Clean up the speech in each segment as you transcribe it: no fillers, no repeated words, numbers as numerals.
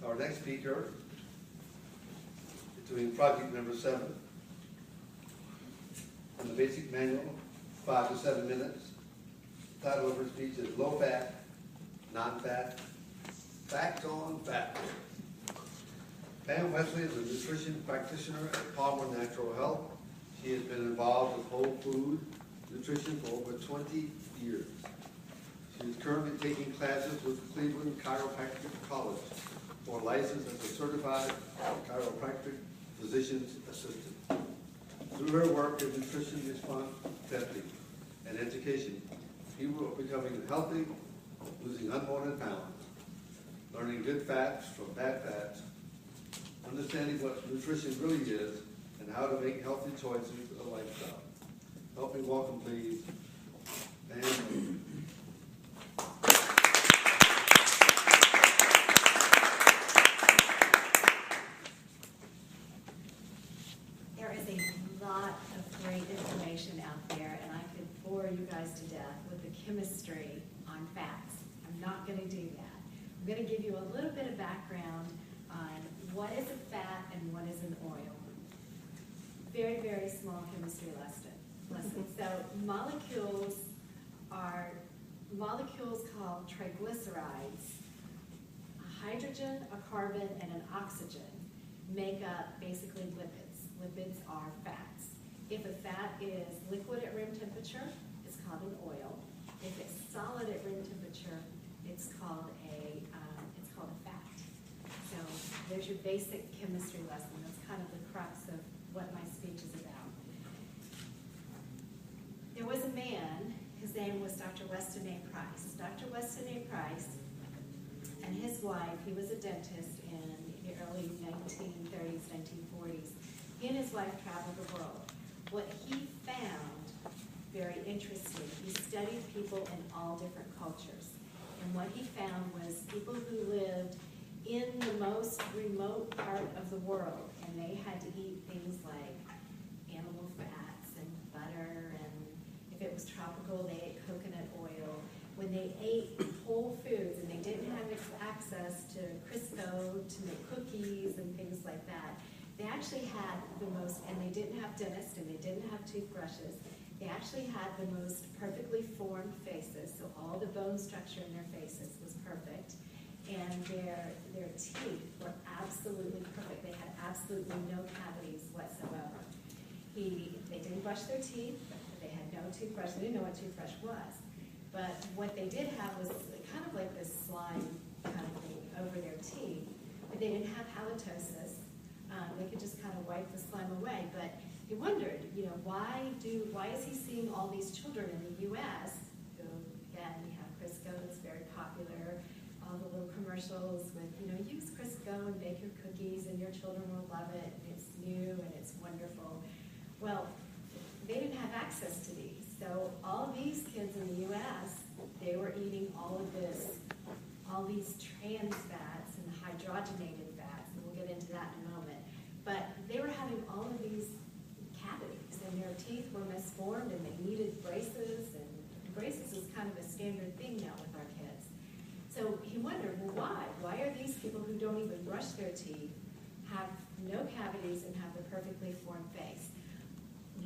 Our next speaker is doing project number 7. And the basic manual, 5 to 7 minutes. The title of her speech is Low Fat, Non-Fat, Facts on Fat. Pam Wesley is a nutrition practitioner at Palmer Natural Health. She has been involved with whole food nutrition for over 20 years. She is currently taking classes with Cleveland Chiropractic College for a license as a certified chiropractic physician's assistant. Through her work in nutrition response testing and education, people are becoming healthy, losing unwanted pounds, learning good fats from bad fats, understanding what nutrition really is, and how to make healthy choices a lifestyle. Help me welcome, please, Pam. There is a lot of great information out there, and I could bore you guys to death with the chemistry on fats. I'm not going to do that. I'm going to give you a little bit of background on what is a fat and what is an oil. Very, very small chemistry lesson. So molecules are molecules called triglycerides. A hydrogen, a carbon, and an oxygen make up basically lipids. Lipids are fats. If a fat is liquid at room temperature, it's called an oil. If it's solid at room temperature, it's called a fat. So there's your basic chemistry lesson. That's kind of the crux of what my speech is about. There was a man, his name was Dr. Weston A. Price. Dr. Weston A. Price and his wife, he was a dentist in the early 1930s, 1940s. He and his wife traveled the world. What he found very interesting, he studied people in all different cultures. And what he found was people who lived in the most remote part of the world, and they had to eat things like animal fats and butter, and if it was tropical, they ate coconut oil. When they ate whole foods and they didn't have access to Crisco to make cookies and things like that, they actually had the most, and they didn't have dentists and they didn't have toothbrushes, they actually had the most perfectly formed faces, so all the bone structure in their faces was perfect, and their teeth were absolutely perfect. They had absolutely no cavities whatsoever. They didn't brush their teeth, they had no toothbrush, they didn't know what toothbrush was. But what they did have was kind of like this slime kind of thing over their teeth, but they didn't have halitosis. They could just kind of wipe the slime away. But he wondered, why is he seeing all these children in the U.S. who, again, we have Crisco that's very popular, all the little commercials with, use Crisco and bake your cookies and your children will love it, and it's new and it's wonderful. Well, they didn't have access to these. So all these kids in the U.S., they were eating all these trans fats and hydrogenated fats, and we'll get into that in a moment. But they were having all of these cavities, and their teeth were misformed, and they needed braces, and braces is kind of a standard thing now with our kids. So he wondered, well, why? Why are these people who don't even brush their teeth, have no cavities, and have the perfectly formed face?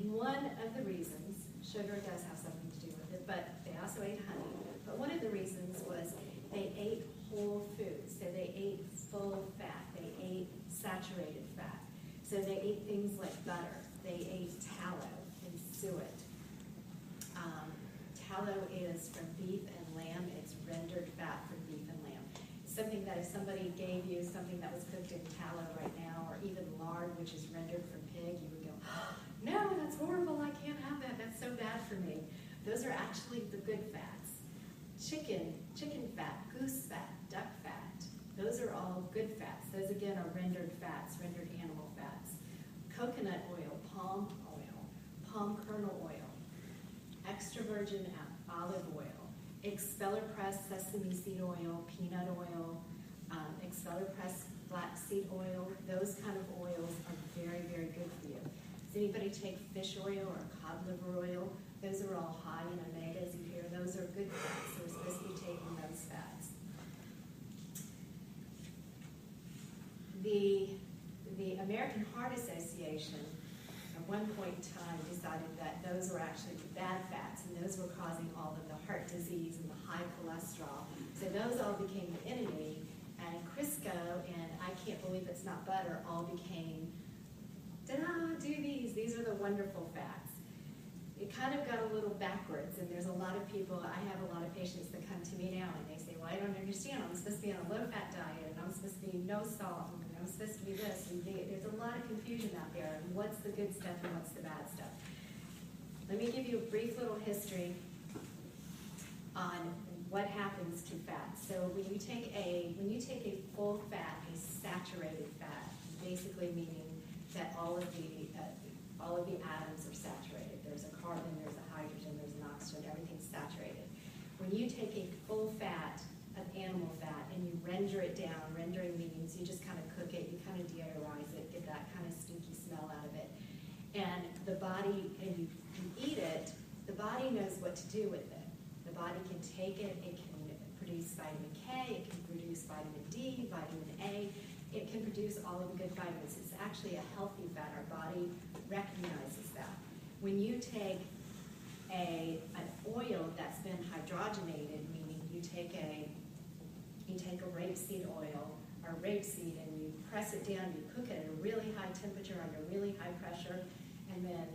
One of the reasons, sugar does have something to do with it, but they also ate honey. But one of the reasons was they ate whole foods. So they ate full fat. They ate saturated fat. So they ate things like butter. They ate tallow and suet. Tallow is from beef and lamb. It's rendered fat from beef and lamb. It's something that if somebody gave you something that was cooked in tallow right now, or even lard, which is rendered from pig, you would go, oh, no, that's horrible. I can't have that. That's so bad for me. Those are actually the good fats. Chicken fat, goose fat, duck fat. Those are all good fats. Those, again, are rendered fats, rendered animal fats. Coconut oil, palm kernel oil, extra virgin olive oil, expeller pressed sesame seed oil, peanut oil, expeller pressed flaxseed oil. Those kind of oils are very, very good for you. Does anybody take fish oil or cod liver oil? Those are all high in omegas. You hear those are good fats, so we're supposed to be taking those fats. the American Heart Association at one point in time decided that those were actually the bad fats, and those were causing all of the heart disease and the high cholesterol. So those all became the enemy, and Crisco and I can't believe it's not butter all became, ta-da, do these are the wonderful fats. It kind of got a little backwards, and there's a lot of people, I have a lot of patients that come to me now and they say, well, I don't understand, I'm supposed to be on a low-fat diet, and I'm supposed to be no salt, and I'm supposed to be this, and there's a lot of confusion out there, and what's the good stuff and what's the bad stuff. Let me give you a brief little history on what happens to fat. So when you take a full fat, a saturated fat, basically meaning that all of the atoms are saturated. There's a carbon, there's a hydrogen, there's an oxygen, everything's saturated. When you take a full fat of animal fat and you render it down, rendering means you just kind of cook it, you kind of deodorize it, get that kind of stinky smell out of it. And the body, and you eat it, the body knows what to do with it. The body can take it, it can produce vitamin K, it can produce vitamin D, vitamin A, it can produce all of the good vitamins. It's actually a healthy fat. Our body recognizes that. When you take an oil that's been hydrogenated, meaning you take a rapeseed oil or rapeseed and you press it down, you cook it at a really high temperature under really high pressure, and then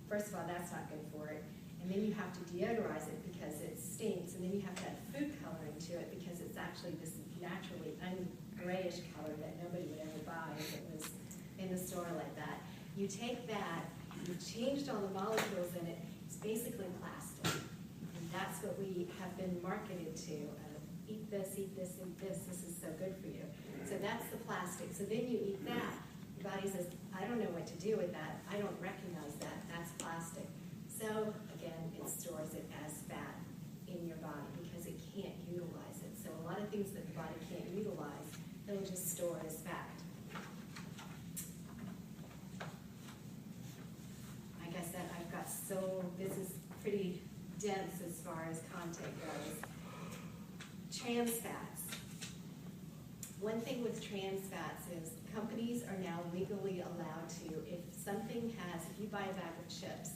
first of all, that's not good for it. And then you have to deodorize it because it stinks, and then you have to add food coloring to it because it's actually this naturally grayish color that nobody would ever buy if it was in the store like that. You take that, you've changed all the molecules in it, it's basically plastic. And that's what we have been marketed to. Eat this, eat this, eat this is so good for you. So that's the plastic. So then you eat that. Your body says, I don't know what to do with that. I don't recognize that. That's plastic. So again, it stores it as fat in your body because it can't utilize it. So a lot of things that the body can't utilize, it'll just store as fat. Like I said, this is pretty dense as far as content goes. Trans fats. One thing with trans fats is companies are now legally allowed to, if you buy a bag of chips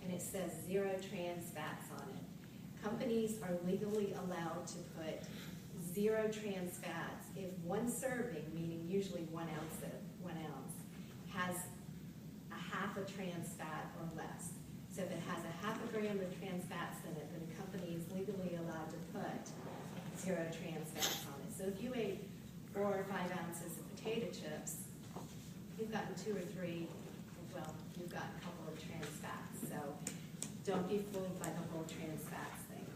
and it says 0 trans fats on it, companies are legally allowed to put 0 trans fats if one serving, meaning usually 1 ounce, has a half a trans fat or less. So if it has a half a gram of trans fats in it, then a company is legally allowed to put 0 trans fats on it. So if you ate 4 or 5 ounces of potato chips, you've gotten 2 or 3, well, you've got a couple of trans fats. So don't be fooled by the whole trans fats thing.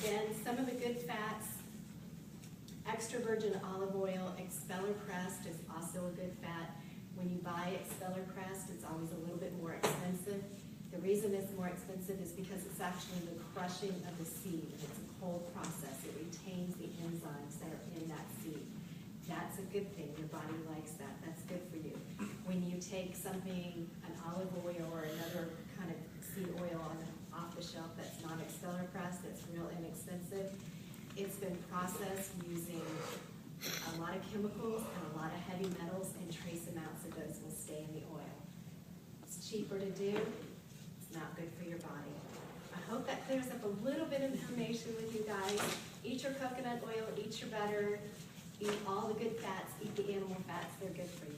Again, some of the good fats, extra virgin olive oil, expeller crest is also a good fat. When you buy expeller crest, it's always a little bit more expensive. The reason it's more expensive is because it's actually the crushing of the seed. It's a cold process. It retains the enzymes that are in that seed. That's a good thing. Your body likes that. That's good for you. When you take something, an olive oil or another kind of seed oil off the shelf that's not expeller crest, that's real inexpensive, it's been processed using a lot of chemicals and a lot of heavy metals, and trace amounts of those will stay in the oil. It's cheaper to do. It's not good for your body. I hope that clears up a little bit of information with you guys. Eat your coconut oil, eat your butter, eat all the good fats, eat the animal fats. They're good for you.